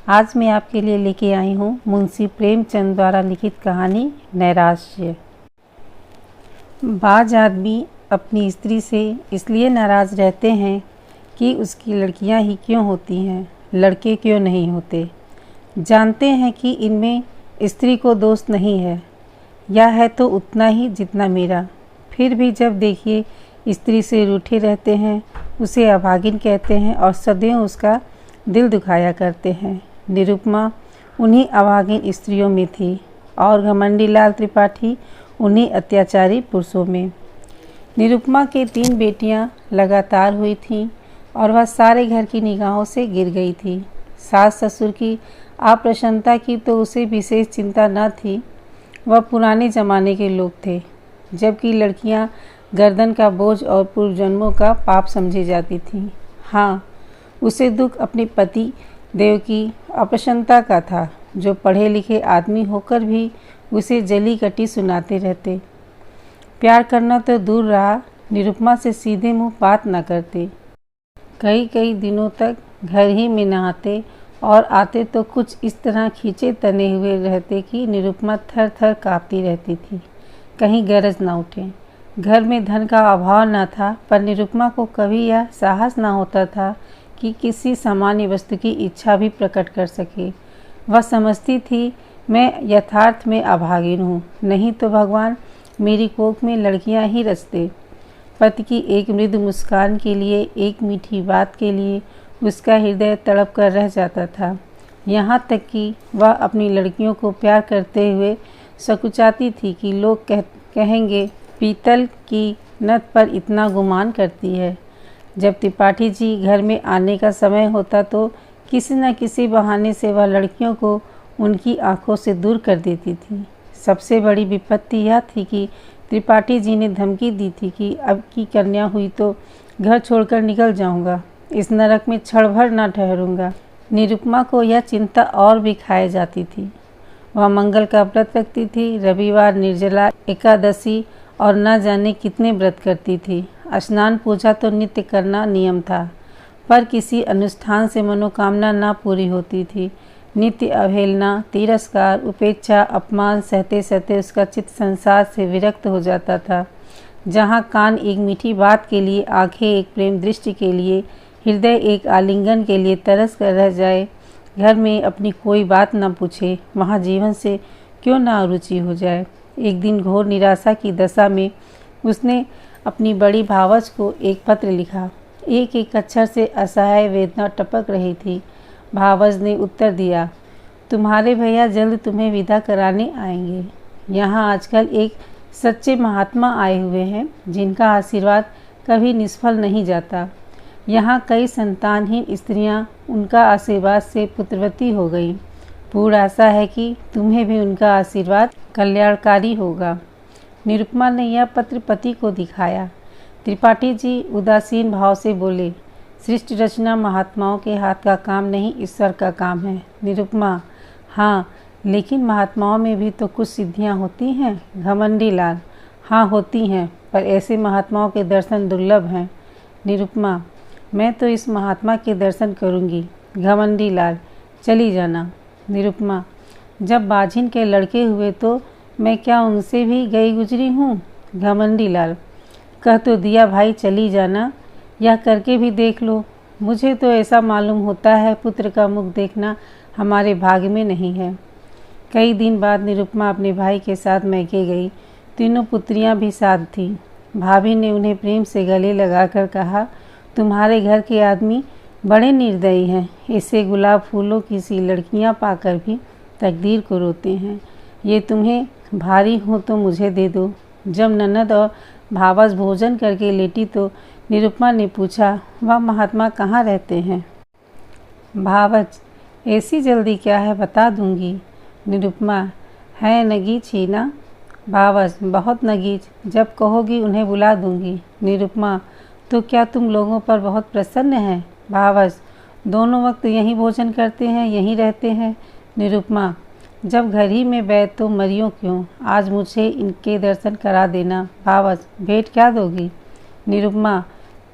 आज मैं आपके लिए लेके आई हूँ मुंशी प्रेमचंद द्वारा लिखित कहानी नैराश्य। बाज आदमी अपनी स्त्री से इसलिए नाराज़ रहते हैं कि उसकी लड़कियाँ ही क्यों होती हैं, लड़के क्यों नहीं होते। जानते हैं कि इनमें स्त्री को दोष नहीं है, या है तो उतना ही जितना मेरा। फिर भी जब देखिए स्त्री से रूठे रहते हैं, उसे अभागिन कहते हैं और सदैव उसका दिल दुखाया करते हैं। निरुपमा उन्हीं अभागिन स्त्रियों में थी और घमंडी लाल त्रिपाठी उन्हीं अत्याचारी पुरुषों में। निरुपमा के 3 बेटियां लगातार हुई थीं और वह सारे घर की निगाहों से गिर गई थी। सास ससुर की अप्रसन्नता की तो उसे विशेष चिंता न थी, वह पुराने ज़माने के लोग थे, जबकि लड़कियां गर्दन का बोझ और पूर्व जन्मों का पाप समझी जाती थीं। हाँ, उसे दुख अपने पति देव की अप्रसन्नता का था, जो पढ़े लिखे आदमी होकर भी उसे जली कटी सुनाते रहते। प्यार करना तो दूर रहा, निरुपमा से सीधे मुंह बात न करते। कई कई दिनों तक घर ही में नहाते और आते तो कुछ इस तरह खींचे तने हुए रहते कि निरुपमा थर थर काँपती रहती थी, कहीं गरज न उठे। घर में धन का अभाव न था, पर निरुपमा को कभी यह साहस न होता था कि किसी सामान्य वस्तु की इच्छा भी प्रकट कर सके। वह समझती थी, मैं यथार्थ में अभागिन हूँ, नहीं तो भगवान मेरी कोख में लड़कियाँ ही रचते। पति की एक मृदु मुस्कान के लिए, एक मीठी बात के लिए उसका हृदय तड़प कर रह जाता था। यहाँ तक कि वह अपनी लड़कियों को प्यार करते हुए सकुचाती थी कि लोग कहेंगे पीतल की नथ पर इतना गुमान करती है। जब त्रिपाठी जी घर में आने का समय होता तो किसी न किसी बहाने से वह लड़कियों को उनकी आंखों से दूर कर देती थी। सबसे बड़ी विपत्ति यह थी कि त्रिपाठी जी ने धमकी दी थी कि अब की कन्या हुई तो घर छोड़कर निकल जाऊंगा, इस नरक में क्षण भर न ठहरूंगा। निरुपमा को यह चिंता और भी खाए जाती थी। वह मंगल का व्रत रखती थी, रविवार, निर्जला एकादशी और न जाने कितने व्रत करती थी। स्नान पूजा तो नित्य करना नियम था, पर किसी अनुष्ठान से मनोकामना न पूरी होती थी। नित्य अवहेलना, तिरस्कार, उपेक्षा, अपमान सहते सहते उसका चित्त संसार से विरक्त हो जाता था। जहाँ कान एक मीठी बात के लिए, आंखें एक प्रेम दृष्टि के लिए, हृदय एक आलिंगन के लिए तरस कर रह जाए, घर में अपनी कोई बात न पूछे, वहाँ जीवन से क्यों न अरुचि हो जाए। एक दिन घोर निराशा की दशा में उसने अपनी बड़ी भावज को एक पत्र लिखा। एक एक अक्षर से असहाय वेदना टपक रही थी। भावज ने उत्तर दिया, तुम्हारे भैया जल्द तुम्हें विदा कराने आएंगे। यहाँ आजकल एक सच्चे महात्मा आए हुए हैं, जिनका आशीर्वाद कभी निष्फल नहीं जाता। यहाँ कई संतानहीन स्त्रियाँ उनका आशीर्वाद से पुत्रवती हो गईं। पूर्ण आशा है कि तुम्हें भी उनका आशीर्वाद कल्याणकारी होगा। निरुपमा ने यह पत्र पति को दिखाया। त्रिपाठी जी उदासीन भाव से बोले, सृष्टि रचना महात्माओं के हाथ का काम नहीं, ईश्वर का काम है। निरुपमा, हाँ, लेकिन महात्माओं में भी तो कुछ सिद्धियां होती हैं। घमंडी लाल, हाँ होती हैं, पर ऐसे महात्माओं के दर्शन दुर्लभ हैं। निरुपमा, मैं तो इस महात्मा के दर्शन करूंगी। घमंडी लाल, चली जाना। निरुपमा, जब बाझिन के लड़के हुए तो मैं क्या उनसे भी गई गुजरी हूँ। घमंडी लाल, कह तो दिया भाई, चली जाना, यह करके भी देख लो। मुझे तो ऐसा मालूम होता है पुत्र का मुख देखना हमारे भाग्य में नहीं है। कई दिन बाद निरुपमा अपने भाई के साथ मैके गई। तीनों पुत्रियां भी साथ थीं। भाभी ने उन्हें प्रेम से गले लगाकर कहा, तुम्हारे घर के आदमी बड़े निर्दयी हैं, ऐसे गुलाब फूलों की सी लड़कियां पाकर भी तकदीर को रोते हैं। ये तुम्हें भारी हो तो मुझे दे दो। जब ननद और भावज भोजन करके लेटी तो निरुपमा ने पूछा, वह महात्मा कहाँ रहते हैं। भावज, ऐसी जल्दी क्या है, बता दूंगी। निरुपमा, है नगीच ही ना। भावज, बहुत नगीच, जब कहोगी उन्हें बुला दूंगी। निरुपमा, तो क्या तुम लोगों पर बहुत प्रसन्न हैं। भावज, दोनों वक्त यहीं भोजन करते हैं, यहीं रहते हैं। निरुपमा, जब घर ही में बैठ तो मरियो क्यों, आज मुझे इनके दर्शन करा देना। भावज, भेंट क्या दोगी। निरुपमा,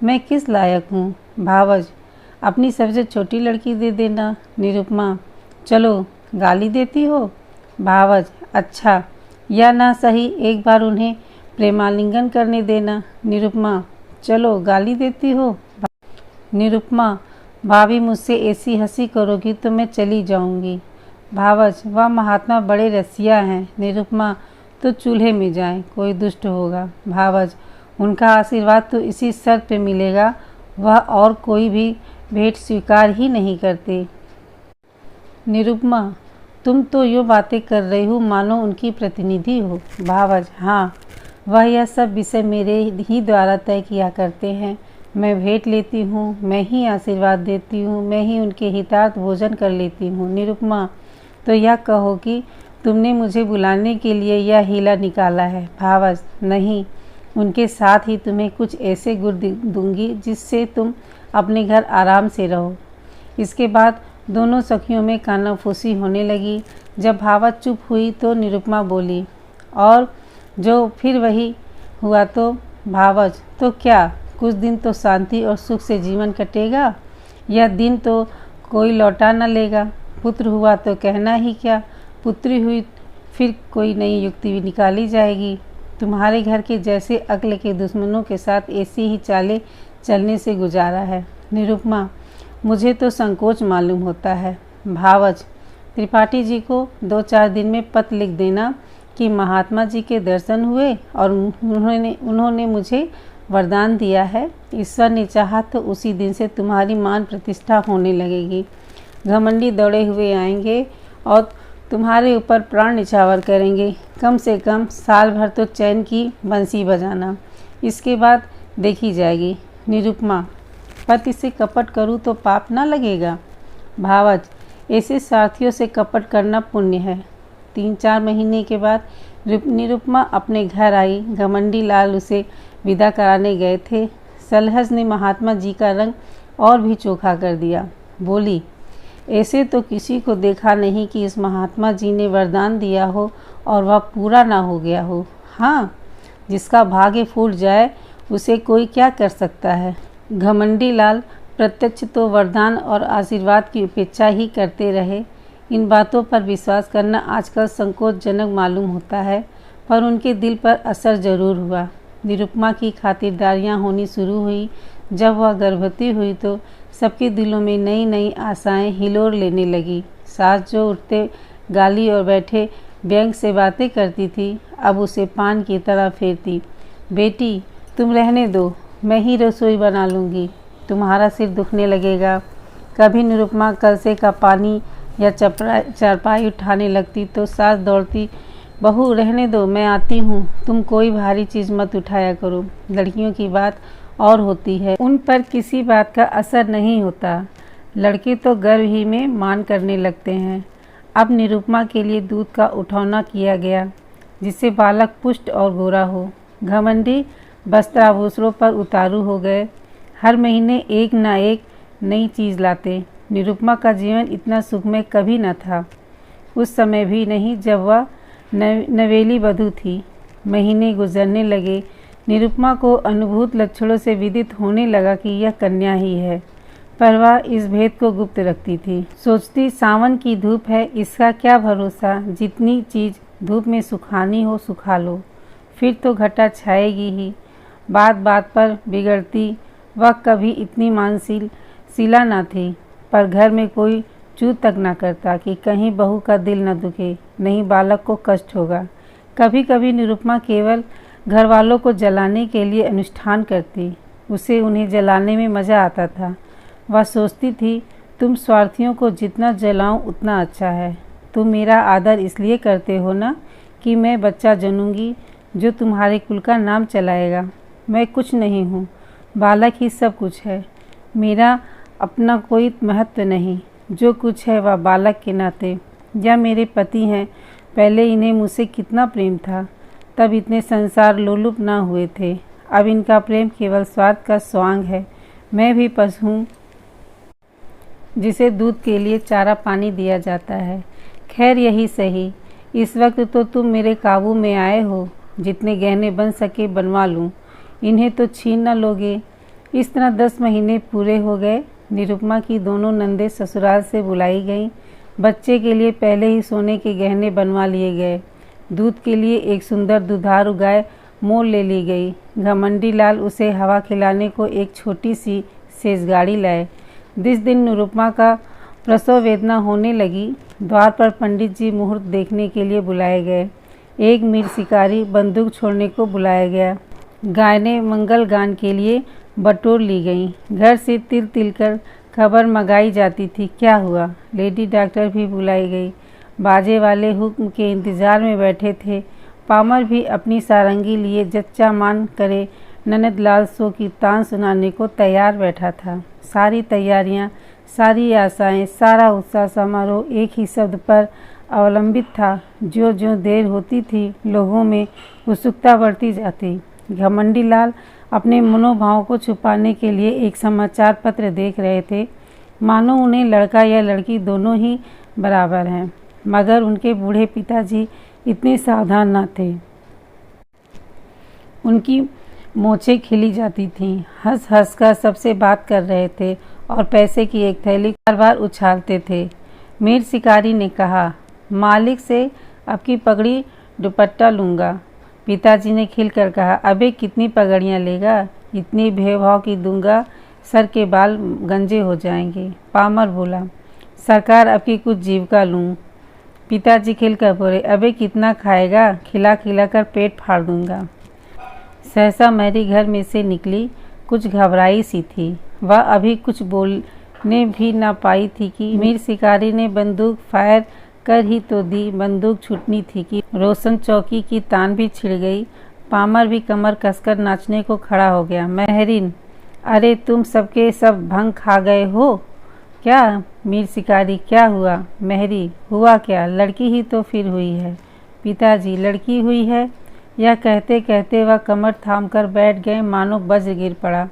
मैं किस लायक हूँ। भावज, अपनी सबसे छोटी लड़की दे देना। निरुपमा, चलो गाली देती हो? भावज, अच्छा या ना सही एक बार उन्हें प्रेमालिंगन करने देना। निरुपमा, चलो गाली देती हो? निरुपमा, भाभी मुझसे ऐसी हंसी करोगी तो मैं चली जाऊंगी। भावज, वह महात्मा बड़े रसिया हैं। निरुपमा, तो चूल्हे में जाएं, कोई दुष्ट होगा। भावज, उनका आशीर्वाद तो इसी शर्त पे मिलेगा, वह और कोई भी भेंट स्वीकार ही नहीं करते। निरुपमा, तुम तो यो बातें कर रही हो मानो उनकी प्रतिनिधि हो। भावज, हाँ, वह यह सब विषय मेरे ही द्वारा तय किया करते हैं। मैं भेंट लेती हूँ, मैं ही आशीर्वाद देती हूँ, मैं ही उनके हितार्थ भोजन कर लेती हूँ। निरुपमा, तो यह कहो कि तुमने मुझे बुलाने के लिए यह हीला निकाला है। भावज, नहीं, उनके साथ ही तुम्हें कुछ ऐसे गुर दूंगी जिससे तुम अपने घर आराम से रहो। इसके बाद दोनों सखियों में कानाफूसी होने लगी। जब भावज चुप हुई तो निरुपमा बोली, और जो फिर वही हुआ तो? भावज, तो क्या कुछ दिन तो शांति और सुख से जीवन कटेगा, यह दिन तो कोई लौटा न लेगा। पुत्र हुआ तो कहना ही क्या, पुत्री हुई फिर कोई नई युक्ति भी निकाली जाएगी। तुम्हारे घर के जैसे अक्ल के दुश्मनों के साथ ऐसी ही चालें चलने से गुजारा है। निरुपमा, मुझे तो संकोच मालूम होता है। भावज, त्रिपाठी जी को 2-4 दिन में पत्र लिख देना कि महात्मा जी के दर्शन हुए और उन्होंने मुझे वरदान दिया है। ईश्वर ने चाहा तो उसी दिन से तुम्हारी मान प्रतिष्ठा होने लगेगी। घमंडी दौड़े हुए आएंगे और तुम्हारे ऊपर प्राण निछावर करेंगे। कम से कम साल भर तो चैन की बंसी बजाना, इसके बाद देखी जाएगी। निरुपमा, पति से कपट करूँ तो पाप ना लगेगा? भावज, ऐसे साथियों से कपट करना पुण्य है। 3-4 महीने के बाद निरुपमा अपने घर आई। घमंडी लाल उसे विदा कराने गए थे। सलहज ने महात्मा जी का रंग और भी चोखा कर दिया। बोली, ऐसे तो किसी को देखा नहीं कि इस महात्मा जी ने वरदान दिया हो और वह पूरा ना हो गया हो। हाँ, जिसका भाग्य फूट जाए उसे कोई क्या कर सकता है। घमंडी लाल प्रत्यक्ष तो वरदान और आशीर्वाद की उपेक्षा ही करते रहे। इन बातों पर विश्वास करना आजकल संकोचजनक मालूम होता है, पर उनके दिल पर असर जरूर हुआ। निरुपमा की खातिरदारियाँ होनी शुरू हुई। जब वह गर्भवती हुई तो सबके दिलों में नई नई आशाएं हिलोर लेने लगी। सास जो उठते गाली और बैठे व्यंग से बातें करती थी, अब उसे पान की तरह फेरती। बेटी, तुम रहने दो, मैं ही रसोई बना लूँगी, तुम्हारा सिर दुखने लगेगा। कभी निरुपमा कलसे का पानी या चारपाई उठाने लगती तो सास दौड़ती, बहू रहने दो, मैं आती हूँ, तुम कोई भारी चीज़ मत उठाया करो। लड़कियों की बात और होती है, उन पर किसी बात का असर नहीं होता। लड़के तो गर्भ ही में मान करने लगते हैं। अब निरुपमा के लिए दूध का उठौना किया गया जिससे बालक पुष्ट और गोरा हो। घमंडी वस्त्राभूषणों पर उतारू हो गए। हर महीने एक न एक नई चीज़ लाते। निरुपमा का जीवन इतना सुखमय कभी न था। उस समय भी नहीं जब वह नवेली वधू थी। महीने गुजरने लगे। निरुपमा को अनुभूत लक्षणों से विदित होने लगा कि यह कन्या ही है, पर वह इस भेद को गुप्त रखती थी। सोचती, सावन की धूप है, इसका क्या भरोसा, जितनी चीज़ धूप में सुखानी हो सुखा लो, फिर तो घटा छाएगी ही। बात बात पर बिगड़ती। वह कभी इतनी मानसिला न थी, पर घर में कोई चूत तक न करता कि कहीं बहू का दिल न दुखे, नहीं बालक को कष्ट होगा। कभी कभी निरुपमा केवल घर वालों को जलाने के लिए अनुष्ठान करती। उसे उन्हें जलाने में मज़ा आता था। वह सोचती थी, तुम स्वार्थियों को जितना जलाऊं उतना अच्छा है। तुम मेरा आदर इसलिए करते हो ना कि मैं बच्चा जनूंगी जो तुम्हारे कुल का नाम चलाएगा। मैं कुछ नहीं हूँ, बालक ही सब कुछ है। मेरा अपना कोई महत्व नहीं, जो कुछ है वह बालक के नाते। या मेरे पति हैं, पहले इन्हें मुझसे कितना प्रेम था, तब इतने संसार लोलुप ना हुए थे। अब इनका प्रेम केवल स्वार्थ का स्वांग है। मैं भी पशु हूँ जिसे दूध के लिए चारा पानी दिया जाता है। खैर यही सही, इस वक्त तो तुम मेरे काबू में आए हो। जितने गहने बन सके बनवा लूँ, इन्हें तो छीन न लोगे। इस तरह 10 महीने पूरे हो गए। निरुपमा की दोनों नंदे ससुराल से बुलाई गईं। बच्चे के लिए पहले ही सोने के गहने बनवा लिए गए। दूध के लिए एक सुंदर दुधारू गाय मोल ले ली गई। घमंडी लाल उसे हवा खिलाने को एक छोटी सी सेजगाड़ी लाए। जिस दिन निरुपमा का प्रसव वेदना होने लगी, द्वार पर पंडित जी मुहूर्त देखने के लिए बुलाए गए। एक मीर शिकारी बंदूक छोड़ने को बुलाया गया। गाय ने मंगल गान के लिए बटोर ली गई। घर से तिल तिल कर खबर मंगाई जाती थी। क्या हुआ? लेडी डॉक्टर भी बुलाई गई। बाजे वाले हुक्म के इंतजार में बैठे थे। पामर भी अपनी सारंगी लिए जच्चा मान करे ननद लाल सो की तान सुनाने को तैयार बैठा था। सारी तैयारियां, सारी आशाएं, सारा उत्साह समारोह एक ही शब्द पर अवलंबित था। जो जो देर होती थी, लोगों में उत्सुकता बढ़ती जाती। घमंडी लाल अपने मनोभाव को छुपाने के लिए एक समाचार पत्र देख रहे थे, मानो उन्हें लड़का या लड़की दोनों ही बराबर हैं। मगर उनके बूढ़े पिताजी इतने सावधान न थे। उनकी मोछें खिली जाती थीं, हंस हंस कर सबसे बात कर रहे थे और पैसे की एक थैली बार बार उछालते थे। मीर शिकारी ने कहा, मालिक से आपकी पगड़ी दुपट्टा लूँगा। पिताजी ने खिलकर कहा, अबे कितनी पगड़ियाँ लेगा? इतनी भेदभाव की दूंगा, सर के बाल गंजे हो जाएंगे। पामर बोला, सरकार आपकी कुछ जीविका लूँ। पिताजी खिलकर बोले, अबे कितना खाएगा? खिला खिला कर पेट फाड़ दूंगा। सहसा मैरी घर में से निकली, कुछ घबराई सी थी। वह अभी कुछ बोलने भी ना पाई थी कि मीर शिकारी ने बंदूक फायर कर ही तो दी। बंदूक छूटनी थी कि रोशन चौकी की तान भी छिड़ गई। पामर भी कमर कसकर नाचने को खड़ा हो गया। महरीन, अरे तुम सबके सब भंग खा गए हो क्या? मीर शिकारी, क्या हुआ? महरी, हुआ क्या? लड़की ही तो फिर हुई है। पिताजी, लड़की हुई है? यह कहते कहते वह कमर थाम कर बैठ गए, मानो वज्र गिर पड़ा।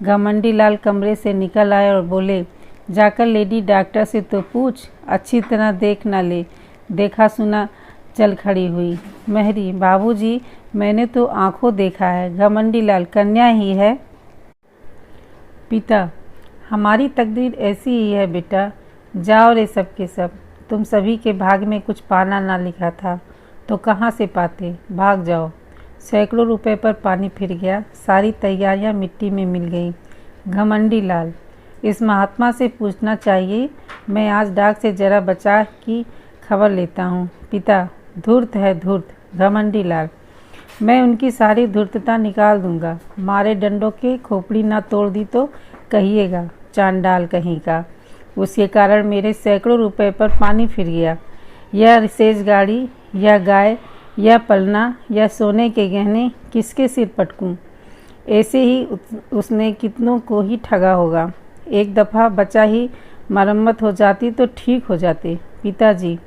घमंडी लाल कमरे से निकल आए और बोले, जाकर लेडी डॉक्टर से तो पूछ, अच्छी तरह देख ना ले। देखा सुना चल खड़ी हुई। महरी, बाबूजी, मैंने तो आंखों देखा है। घमंडी लाल, कन्या ही है। पिता, हमारी तकदीर ऐसी ही है बेटा। जाओ रे सब के सब। तुम सभी के भाग में कुछ पाना ना लिखा था तो कहाँ से पाते? भाग जाओ। सैकड़ों रुपए पर पानी फिर गया। सारी तैयारियां मिट्टी में मिल गई। घमंडी लाल, इस महात्मा से पूछना चाहिए। मैं आज डाक से जरा बचा की खबर लेता हूँ। पिता, धूर्त है धूर्त। घमंडी लाल, मैं उनकी सारी धूर्तता निकाल दूंगा। मारे डंडों के खोपड़ी ना तोड़ दी तो कहिएगा, चांडाल कहीं का। उसके कारण मेरे सैकड़ों रुपए पर पानी फिर गया। यह रिसेज गाड़ी, यह गाय, यह पलना, यह सोने के गहने किसके सिर पटकूं? ऐसे ही उसने कितनों को ही ठगा होगा। एक दफ़ा बचा ही मरम्मत हो जाती तो ठीक हो जाते। पिताजी,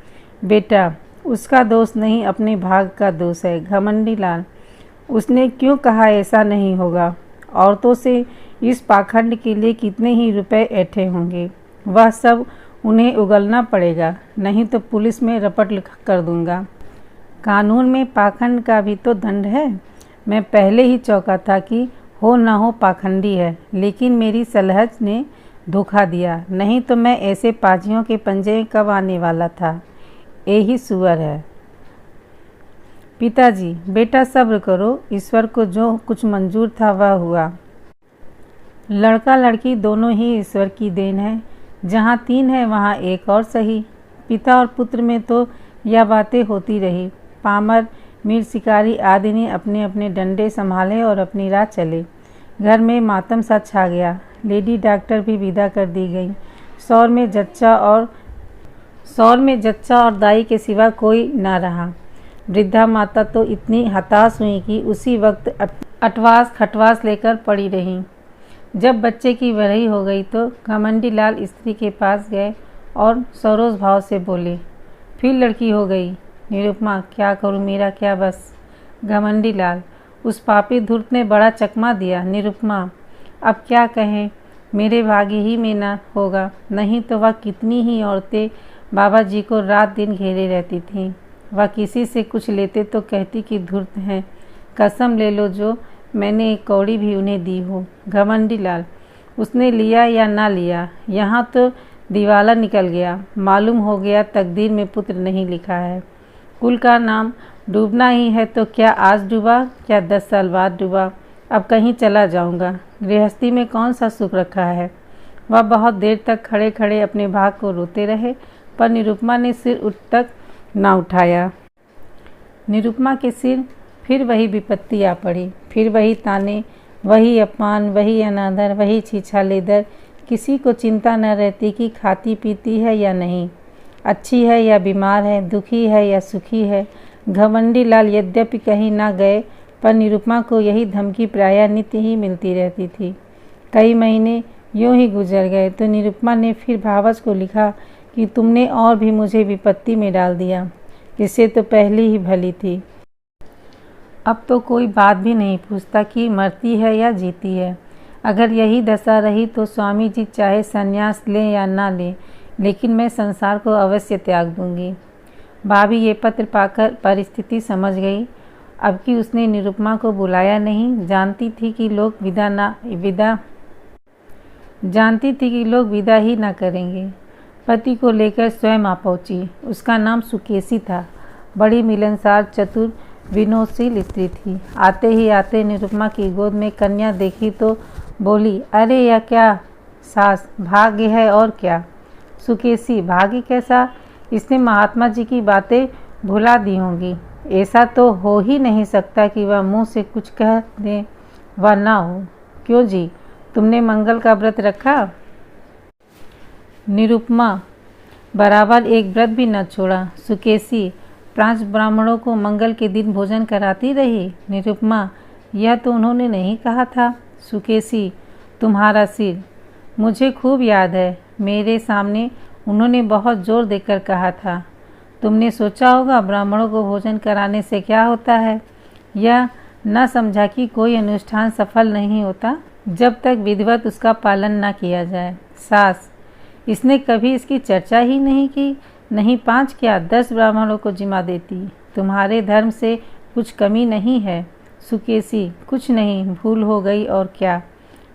बेटा, उसका दोष नहीं, अपने भाग का दोष है। घमंडी लाल, उसने क्यों कहा ऐसा नहीं होगा? औरतों से इस पाखंड के लिए कितने ही रुपए ऐंठे होंगे। वह सब उन्हें उगलना पड़ेगा, नहीं तो पुलिस में रपट कर दूंगा। कानून में पाखंड का भी तो दंड है। मैं पहले ही चौंका था कि हो ना हो पाखंडी है, लेकिन मेरी सलहज ने धोखा दिया। नहीं तो मैं ऐसे पाजियों के पंजे कब आने वाला था। यही सुअर है। पिताजी, बेटा सब्र करो। ईश्वर को जो कुछ मंजूर था वह हुआ। लड़का लड़की दोनों ही ईश्वर की देन है। जहाँ तीन है वहाँ एक और सही। पिता और पुत्र में तो यह बातें होती रही। पामर, मीर शिकारी आदि ने अपने अपने डंडे संभाले और अपनी राह चले। घर में मातम सा छा गया। लेडी डॉक्टर भी विदा कर दी गई। शौर में जच्चा और दाई के सिवा कोई ना रहा। वृद्धा माता तो इतनी हताश हुई कि उसी वक्त अटवास खटवास लेकर पड़ी रही। जब बच्चे की बरई हो गई तो घमंडी लाल स्त्री के पास गए और सरोज भाव से बोले, फिर लड़की हो गई। निरुपमा, क्या करूं, मेरा क्या बस। घमंडी लाल, उस पापी धूर्त ने बड़ा चकमा दिया। निरुपमा, अब क्या कहें, मेरे भाग्य ही में न होगा। नहीं तो वह कितनी ही औरतें बाबा जी को रात दिन घेरे रहती थीं। वह किसी से कुछ लेते तो कहती कि धूर्त हैं। कसम ले लो जो मैंने एक कौड़ी भी उन्हें दी हो। घमंडी लाल, उसने लिया या ना लिया, यहाँ तो दिवाला निकल गया। मालूम हो गया तकदीर में पुत्र नहीं लिखा है। कुल का नाम डूबना ही है तो क्या आज डूबा, क्या 10 साल बाद डूबा। अब कहीं चला जाऊंगा। गृहस्थी में कौन सा सुख रखा है। वह बहुत देर तक खड़े खड़े अपने भाग को रोते रहे, पर निरुपमा ने सिर उठ तक ना उठाया। निरुपमा के सिर फिर वही विपत्ति आ पड़ी, फिर वही ताने, वही अपमान, वही अनादर, वही छीछालेदर। किसी को चिंता न रहती कि खाती पीती है या नहीं, अच्छी है या बीमार है, दुखी है या सुखी है। घमंडी लाल यद्यपि कहीं ना गए, पर निरुपमा को यही धमकी प्रायः नित्य ही मिलती रहती थी। कई महीने यूं ही गुजर गए तो निरुपमा ने फिर भावज को लिखा कि तुमने और भी मुझे विपत्ति में डाल दिया, इससे तो पहले ही भली थी। अब तो कोई बात भी नहीं पूछता कि मरती है या जीती है। अगर यही दशा रही तो स्वामी जी चाहे संन्यास लें या ना लें, लेकिन मैं संसार को अवश्य त्याग दूंगी। भाभी ये पत्र पाकर परिस्थिति समझ गई। अब कि उसने निरुपमा को बुलाया नहीं, जानती थी कि लोग विदा ही ना करेंगे। पति को लेकर स्वयं आ पहुंची। उसका नाम सुकेसी था। बड़ी मिलनसार, चतुर, विनोदशील स्त्री थी। आते ही आते निरुपमा की गोद में कन्या देखी तो बोली, अरे यह क्या सास, भाग्य है और क्या। सुकेसी, भाग्य कैसा, इसने महात्मा जी की बातें भुला दी होंगी। ऐसा तो हो ही नहीं सकता कि वह मुंह से कुछ कह दे वह ना हो। क्यों जी, तुमने मंगल का व्रत रखा। निरुपमा बराबर एक व्रत भी न छोड़ा। सुकेसी, 5 ब्राह्मणों को मंगल के दिन भोजन कराती रही। निरुपमा, यह तो उन्होंने नहीं कहा था। सुकेसी, तुम्हारा सिर, मुझे खूब याद है, मेरे सामने उन्होंने बहुत जोर देकर कहा था। तुमने सोचा होगा ब्राह्मणों को भोजन कराने से क्या होता है। यह न समझा कि कोई अनुष्ठान सफल नहीं होता जब तक विधिवत उसका पालन न किया जाए। सास, इसने कभी इसकी चर्चा ही नहीं की। नहीं 5 क्या 10 ब्राह्मणों को जिम्मा देती। तुम्हारे धर्म से कुछ कमी नहीं है। सुकेसी, कुछ नहीं, भूल हो गई और क्या।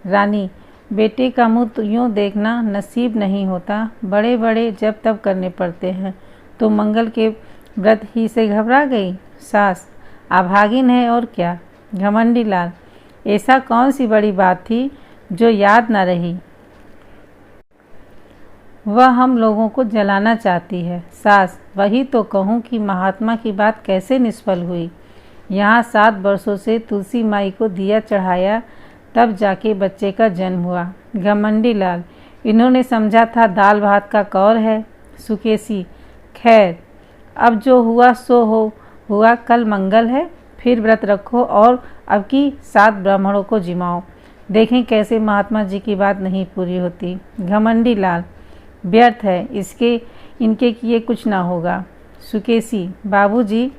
रानी, बेटे का मुँह तो यूँ देखना नसीब नहीं होता, बड़े बड़े जब तब करने पड़ते हैं। तो मंगल के व्रत ही से घबरा गई। सास, अभागिन है और क्या। घमंडी लाल, ऐसा कौन सी बड़ी बात थी जो याद न रही। वह हम लोगों को जलाना चाहती है। सास, वही तो कहूँ कि महात्मा की बात कैसे निष्फल हुई। यहाँ 7 वर्षों से तुलसी माई को दिया चढ़ाया, तब जाके बच्चे का जन्म हुआ। घमंडी लाल, इन्होंने समझा था दाल भात का कौर है। सुकेसी, खैर अब जो हुआ सो हुआ, कल मंगल है, फिर व्रत रखो और अब की 7 ब्राह्मणों को जिमाओ, देखें कैसे महात्मा जी की बात नहीं पूरी होती। घमंडी लाल, व्यर्थ है, इनके किए कुछ ना होगा। सुकेसी, बाबूजी,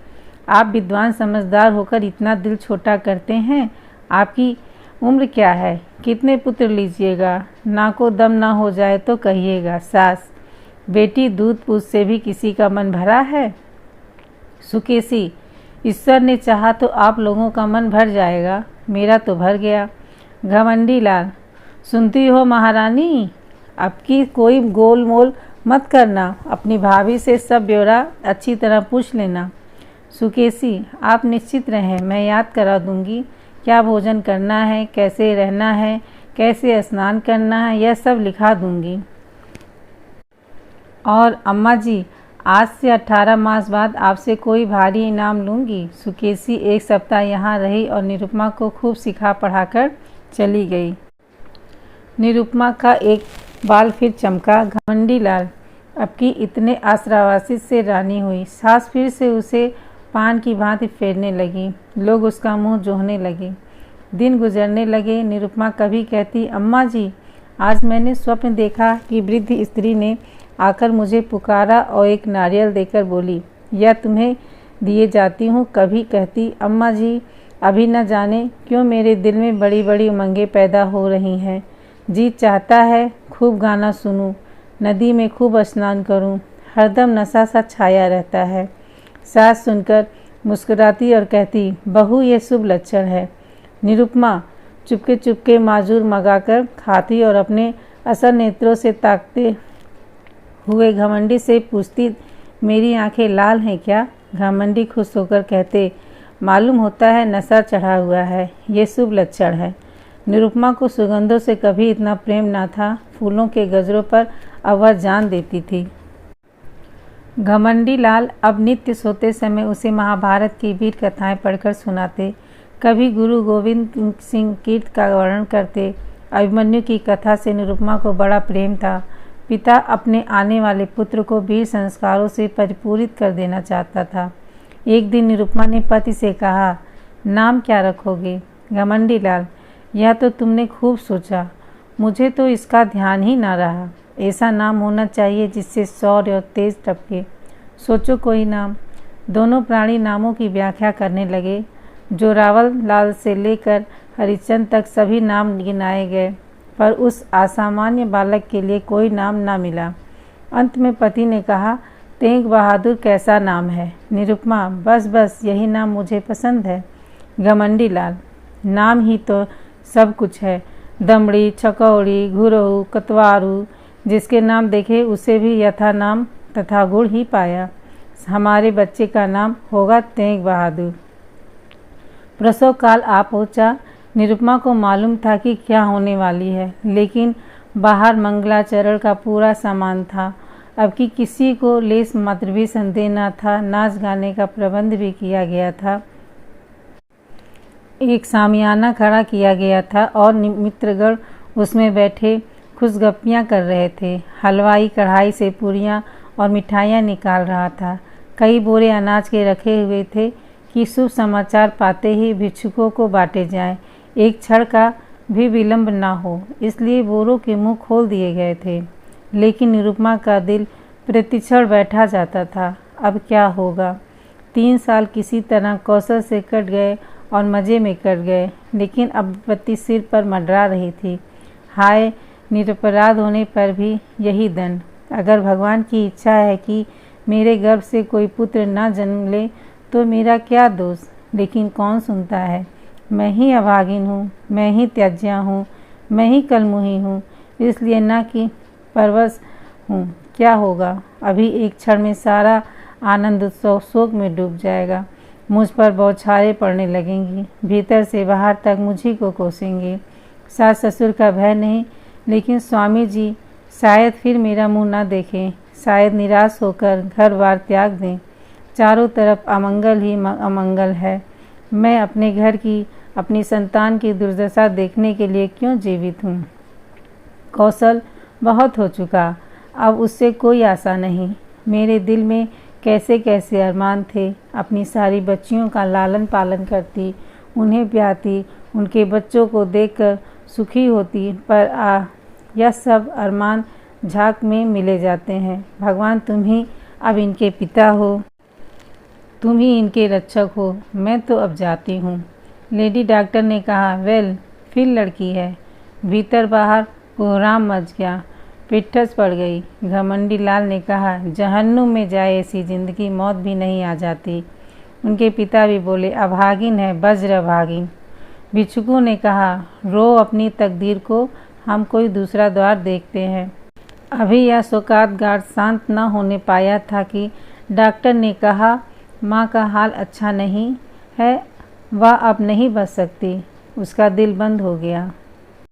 आप विद्वान समझदार होकर इतना दिल छोटा करते हैं। आपकी उम्र क्या है, कितने पुत्र लीजिएगा, नाको दम ना हो जाए तो कहिएगा। सास, बेटी दूध पूछ से भी किसी का मन भरा है। सुकेसी, ईश्वर ने चाहा तो आप लोगों का मन भर जाएगा, मेरा तो भर गया। घमंडी लाल, सुनती हो महारानी, अब की कोई गोल मोल मत करना, अपनी भाभी से सब ब्यौरा अच्छी तरह पूछ लेना। सुकेसी, आप निश्चित रहें, मैं याद करा दूंगी क्या भोजन करना है, कैसे रहना है, कैसे स्नान करना है, यह सब लिखा दूंगी। और अम्मा जी, आज से 18 मास बाद आपसे कोई भारी इनाम लूँगी। सुकेसी 1 सप्ताह यहाँ रही और निरुपमा को खूब सिखा पढ़ाकर चली गई। निरुपमा का एक बाल फिर चमका। घमंडी लाल, अब की इतने आश्रावासित से रानी हुई। सास फिर से उसे पान की भांति फेरने लगी। लोग उसका मुंह जोहने लगे। दिन गुजरने लगे। निरुपमा कभी कहती, अम्मा जी, आज मैंने स्वप्न देखा कि वृद्ध स्त्री ने आकर मुझे पुकारा और एक नारियल देकर बोली, यह तुम्हें दिए जाती हूँ। कभी कहती, अम्मा जी, अभी न जाने क्यों मेरे दिल में बड़ी बड़ी उमंगें पैदा हो रही हैं। जी चाहता है खूब गाना सुनूं, नदी में खूब स्नान करूं, हरदम नशा सा छाया रहता है। सास सुनकर मुस्कुराती और कहती, बहू ये शुभ लक्षण है। निरुपमा चुपके चुपके माजूर मंगाकर खाती और अपने असल नेत्रों से ताकते हुए घमंडी से पूछती, मेरी आंखें लाल हैं क्या? घमंडी खुश होकर कहते, मालूम होता है नशा चढ़ा हुआ है, ये शुभ लक्षण है। निरुपमा को सुगंधों से कभी इतना प्रेम ना था। फूलों के गजरों पर अब वह जान देती थी। घमंडी लाल अब नित्य सोते समय उसे महाभारत की वीर कथाएं पढ़कर सुनाते। कभी गुरु गोविंद सिंह कीर्त का वर्णन करते। अभिमन्यु की कथा से निरुपमा को बड़ा प्रेम था। पिता अपने आने वाले पुत्र को वीर संस्कारों से परिपूरित कर देना चाहता था। एक दिन निरुपमा ने पति से कहा, नाम क्या रखोगे? घमंडी लाल, यह तो तुमने खूब सोचा, मुझे तो इसका ध्यान ही ना रहा। ऐसा नाम होना चाहिए जिससे शौर्य और तेज टपके। सोचो कोई नाम। दोनों प्राणी नामों की व्याख्या करने लगे। जोरावर लाल से लेकर हरिश्चंद्र तक सभी नाम गिनाए गए, पर उस असामान्य बालक के लिए कोई नाम ना मिला। अंत में पति ने कहा, तेग बहादुर कैसा नाम है? निरुपमा, बस बस यही नाम मुझे पसंद है। घमंडी लाल, नाम ही तो सब कुछ है। दमड़ी, छकौड़ी, घुरहू, कतवारू, जिसके नाम देखे उसे भी यथा नाम तथा गुण ही पाया। हमारे बच्चे का नाम होगा तेग बहादुर। प्रसव काल आ पहुँचा। निरुपमा को मालूम था कि क्या होने वाली है, लेकिन बाहर मंगलाचरण का पूरा सामान था। अब कि किसी को लेस मात्र भी संदेह न था। नाच गाने का प्रबंध भी किया गया था। एक सामियाना खड़ा किया गया था और मित्रगण उसमें बैठे खुशगप्पियाँ कर रहे थे। हलवाई कढ़ाई से पूरियाँ और मिठाइयाँ निकाल रहा था। कई बोरे अनाज के रखे हुए थे कि शुभ समाचार पाते ही भिक्षुकों को बांटे जाएं। एक क्षण का भी विलंब ना हो, इसलिए बोरों के मुंह खोल दिए गए थे। लेकिन निरुपमा का दिल प्रतिक्षण बैठा जाता था। अब क्या होगा? 3 साल किसी तरह कौशल से कट गए और मज़े में कट गए, लेकिन अब विपत्ति सिर पर मंडरा रही थी। हाय, निरपराध होने पर भी यही दंड। अगर भगवान की इच्छा है कि मेरे गर्भ से कोई पुत्र न जन्म ले तो मेरा क्या दोष? लेकिन कौन सुनता है? मैं ही अभागिन हूँ, मैं ही त्याज्या हूँ, मैं ही कलमुही हूँ, इसलिए न कि परवश हूँ। क्या होगा? अभी एक क्षण में सारा आनंद उत्सव शोक में डूब जाएगा। मुझ पर बौछारें पड़ने लगेंगी, भीतर से बाहर तक मुझी को कोसेंगे। सास ससुर का भय नहीं, लेकिन स्वामी जी शायद फिर मेरा मुंह न देखें, शायद निराश होकर घर बार त्याग दें। चारों तरफ अमंगल ही अमंगल है। मैं अपने घर की, अपनी संतान की दुर्दशा देखने के लिए क्यों जीवित हूँ? कौशल बहुत हो चुका, अब उससे कोई आशा नहीं। मेरे दिल में कैसे कैसे अरमान थे। अपनी सारी बच्चियों का लालन पालन करती, उन्हें ब्याहती, उनके बच्चों को देखकर सुखी होती, पर यह सब अरमान झांक में मिले जाते हैं। भगवान, तुम ही अब इनके पिता हो, तुम ही इनके रक्षक हो। मैं तो अब जाती हूँ। लेडी डॉक्टर ने कहा, वेल, फिर लड़की है। भीतर बाहर कोहराम मच गया, पिट्ठस पड़ गई। घमंडी लाल ने कहा, जहन्नुम में जाए ऐसी जिंदगी, मौत भी नहीं आ जाती। उनके पिता भी बोले, अभागिन है, वज्र अभागिन। भिक्षुकों ने कहा, रो अपनी तकदीर को, हम कोई दूसरा द्वार देखते हैं। अभी यह शोकात गाढ़ शांत न होने पाया था कि डॉक्टर ने कहा, माँ का हाल अच्छा नहीं है, वह अब नहीं बच सकती। उसका दिल बंद हो गया।